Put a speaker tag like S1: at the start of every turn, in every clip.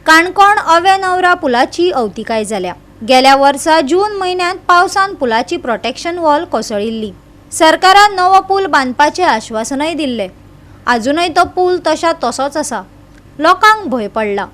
S1: काणकोण अवेनवरा पुलाची अवतिकाय जाल्या। गेल्या वर्सा जून महिन्यात पावसान पुलाची प्रोटेक्शन वॉल कोसळिल्ली। सरकारान नवो पूल बांदपाचे आश्वासनय दिल्ले। अजूनय तो पूल तसोच आसा। लोकांक भय पडला।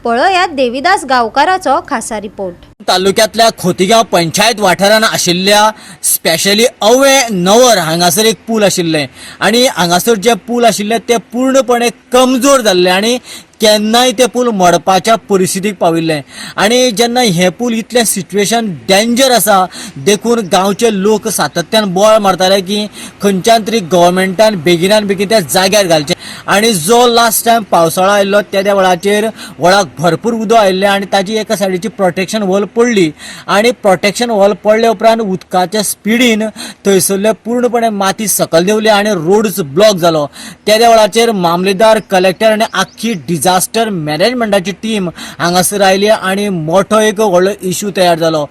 S1: पळयात देविदास गांवकाराचो खासा रिपोर्ट।
S2: तालुक्यातल्या खोतिगांव पंचायत वाठारान आशिल्ल्या स्पेशली अवेनवर हांगासर एक पूल आशिल्ले आणि हांगासर जे पूल आशिल्ले ते पूर्णपणे कमजोर जाल्ले आणि केन्नाय ते पूल मोडपाच्या परिस्थितीक पाविल्ले आणि जेन्ना हे पूल इतले सिच्युएशन डेंजर आसा देखून गांवचे लोक सातत्यान बोळ मारताले की खंयच्यान तरी गव्हर्मेंटान बेगिनान बेगीन त्या जाग्यार घालचे आणि जो लास्ट टायम पावसाळो आयिल्लो त्या वेळाचेर व्हळाक भरपूर उदक आयिल्लें आणि ताजी एका सायडीची प्रोटेक्शन वॉल पडली आणि प्रोटेक्शन वॉल पडल्या उपरांत उदकाच्या स्पिडीन थंयसरले पूर्णपणे माती सकयल देंवली आणि रोडच ब्लॉक जालो। त्या वेळाचेर मामलेदार कलेक्टर आणि आख्खी डिजास्टर मॅनेजमेंटाची टीम हांगासर आयली आणि मोठो एक व्हडलो इश्यू तयार जालो।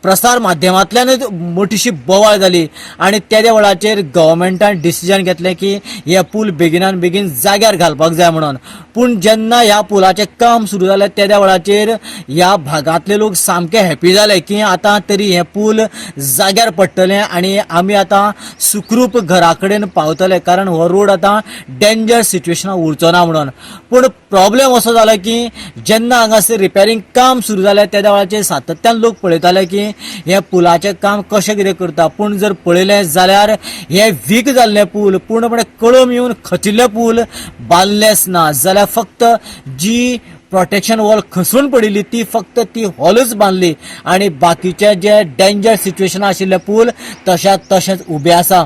S2: प्रसार माध्यमांतल्यानच मोठीशी बोवाळ जाली आणि त्या वेळाचेर गव्हर्मेंटान डिसिजन घेतलें की हे पूल बेगिनान बेगीन जाग्यार घालपाक जाय म्हणून। पूण जेन्ना ह्या पुलाचें काम सुरू जालें त्या वेळाचेर ह्या भागांतले लोक सामके हॅपी जाले की आतां तरी हे पूल जाग्यार पडटलें आणि आमी आतां सुखरूप घरा कडेन पावतले कारण हो रोड आतां डेंजर सिच्युएशनाक उरचो ना म्हणून। पूण प्रॉब्लेम असो जाला की जेन्ना हांगासर रिपेरिंग काम सुरू जालें त्या वेळाचेर सातत्यान लोक पळयताले की हे पुलाचें काम कशें कितें करता। पूण जर पळयलें जाल्यार हे वीक जाल्लें पूल पूर्णपणे कळम येवन खचिल्लें पूल बांदलेंच ना जाल्यार फक्त जी प्रोटेक्शन वॉल खसून पडिल्ली ती फक्त ती हॉलच बांधली आणि बाकीचे जे डेंजर सिच्युएशन आशिल्ले पूल तशेंच उबे आसा।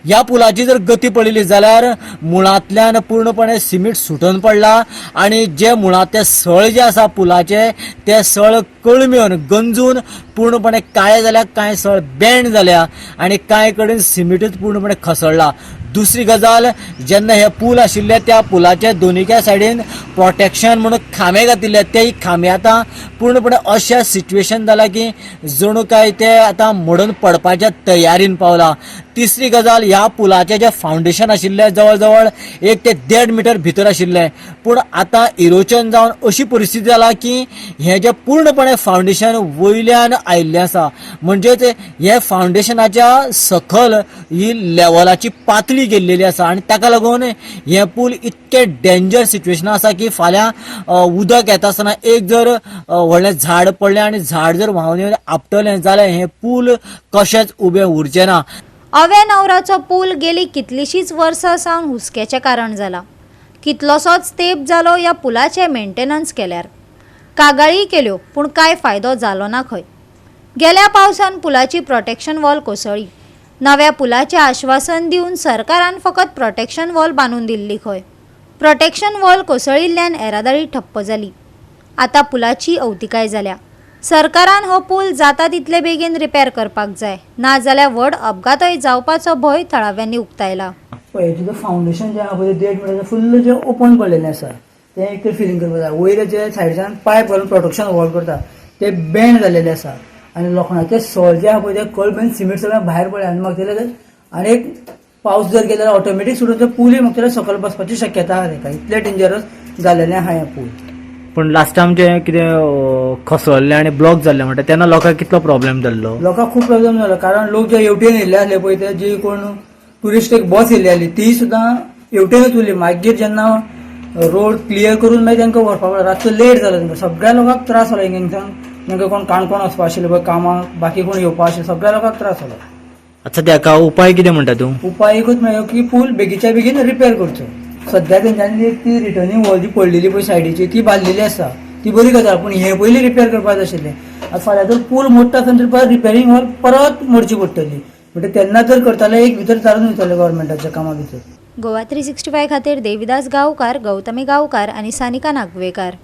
S2: ह्या पुलाची जर गती पळयली जाल्यार मुळांतल्यान पूर्णपणे सिमीट सुटून पडला आणि जे मुळांतले सळ जे आसा पुलाचे ते सळ कळमेवन गंजून पूर्णपणे काळे जाल्या, कांय सळ बँड जाल्या आणि कांय कडेन सिमीटच पूर्णपणे खसळला। दुसरी गजाल जेन्ना हे पूल आशिल्ले त्या पुलाच्या दोनीच्या सायडीन प्रोटेक्शन म्हणून खांबे घातिल्ले ते खांबे आतां पूर्णपणे अशें सिच्युएशन जाला की जणू काय ते आतां मोडून पडपाच्या तयारीन पावला। तिसरी गजाल ह्या पुलाचे जे फावंडेशन आशिल्ले जवळ जवळ 1 ते 1.5 मीटर भितर आशिल्ले पूण आतां इरोजन जावन अशी परिस्थिती जाला की हे जे पूर्णपणे फावंडेशन वयल्यान आयिल्लें आसा म्हणजेच हे फावंडेशनाच्या सकल ही लेवलाची पातळी गेल्लेली आसा आणि ताका लागून हे पूल इतके डेंजर सिच्युएशन आसा की फाल्यां उदक येता आसतना एक जर व्हडलें झाड पडलें आणि झाड जर व्हांवन येवन आपटलें जाल्यार हे पूल कशेंच उबें उरचें ना।
S1: अवेनवराचो पूल गेली कितलीशीच वर्सां सावन हुस्क्याचें कारण जाला। कितलोसोच तेंप जालो ह्या पुलाचे मेंटेनन्स केल्यार, कागाळी केल्यो पूण कांय फायदो जालो ना खंय। गेल्या पावसान पुलाची प्रोटेक्शन वॉल कोसळ्ळी। नव्या पुलाचें आश्वासन दिवन सरकारान फकत प्रोटेक्शन वॉल बांदून दिल्ली खंय। प्रोटेक्शन वॉल कोसळिल्ल्यान येरादारी ठप्प जाली। आतां पुलाची अवतिकाय जाल्या। सरकारान हो पूल जाता तितले बेगीन रिपेर करपाक जाय, ना जाल्यार व्हड अपघातय जावपाचो भंय थळाव्यांनी उक्तायला।
S3: पळय तुजें फावंडेशन जें आसा पळय 1.5 मिटर फुल्ल जें ओपन पडलेलें आसा तें एक तर फिलिंग करपाक जाय। वयर जे सायडीच्यान पायप घालून प्रोटेक्शन वॉल करता ते बँड जाल्लेले आसा आनी लोखणाचे सळ जे आसा पळय ते कळमेन सिमेंट सगळें भायर पडलें आनी म्हाका दिलें आनी एक पावस जर गेलो जाल्यार ऑटोमॅटीक सुद्दां ते पूलय म्हाका दिलें सकयल बसपाची शक्यता आसा ताका, इतलें डेंजरस जाल्लेलें आहा हें पूल।
S4: पण लास्ट टाइम जे कितें खसळ्ळें आणि ब्लॉक जाल्लें म्हणटा तेन्ना लोकांक कितलो प्रॉब्लेम जाल्लो?
S3: लोकांक खूब प्रॉब्लेम जालो कारण लोक जे येवटेन येयल्ले आसले पळय ते जी कोण टुरिस्ट एक बस येयल्ली आसली ती सुद्दां येवटेनूच उरली। मागीर जेन्ना रोड क्लियर करून मागीर तांकां व्हरपाक पडलो, रातचो लेट जालो तांकां। सगळ्या लोकांक त्रास जालो हिंगांच्यान तांकां कोण काणकोण वचपा आशिल्ले पळय कामाक, बाकी कोण येवपा आशिल्ले सगळ्या लोकांक त्रास जालो।
S4: आतां ताका उपाय कितें म्हणटा तूं?
S3: उपाय एकूच मेळ्ळो की पूल बेगीच्या बेगीन रिपेर करचो। सद्या तेंच्यांनी ती रिटर्निंग वॉल जी पडलेली पळय सायडीची ती बांदलेली आसा ती बरी गजाल, पूण हे पयलीं रिपेर करपाक जाय आशिल्लें। आतां फाल्यां जर पूल मोडटा आसतना परत रिपेरिंग वॉल परत मोडची पडटली म्हणजे तेन्ना जर करताले एक भितर जावन वयतले गव्हर्मेंटाच्या कामा भितर।
S1: गोवा 365 खातीर देविदास गांवकार, गौतमी गांवकार आनी सानिका नागवेकार।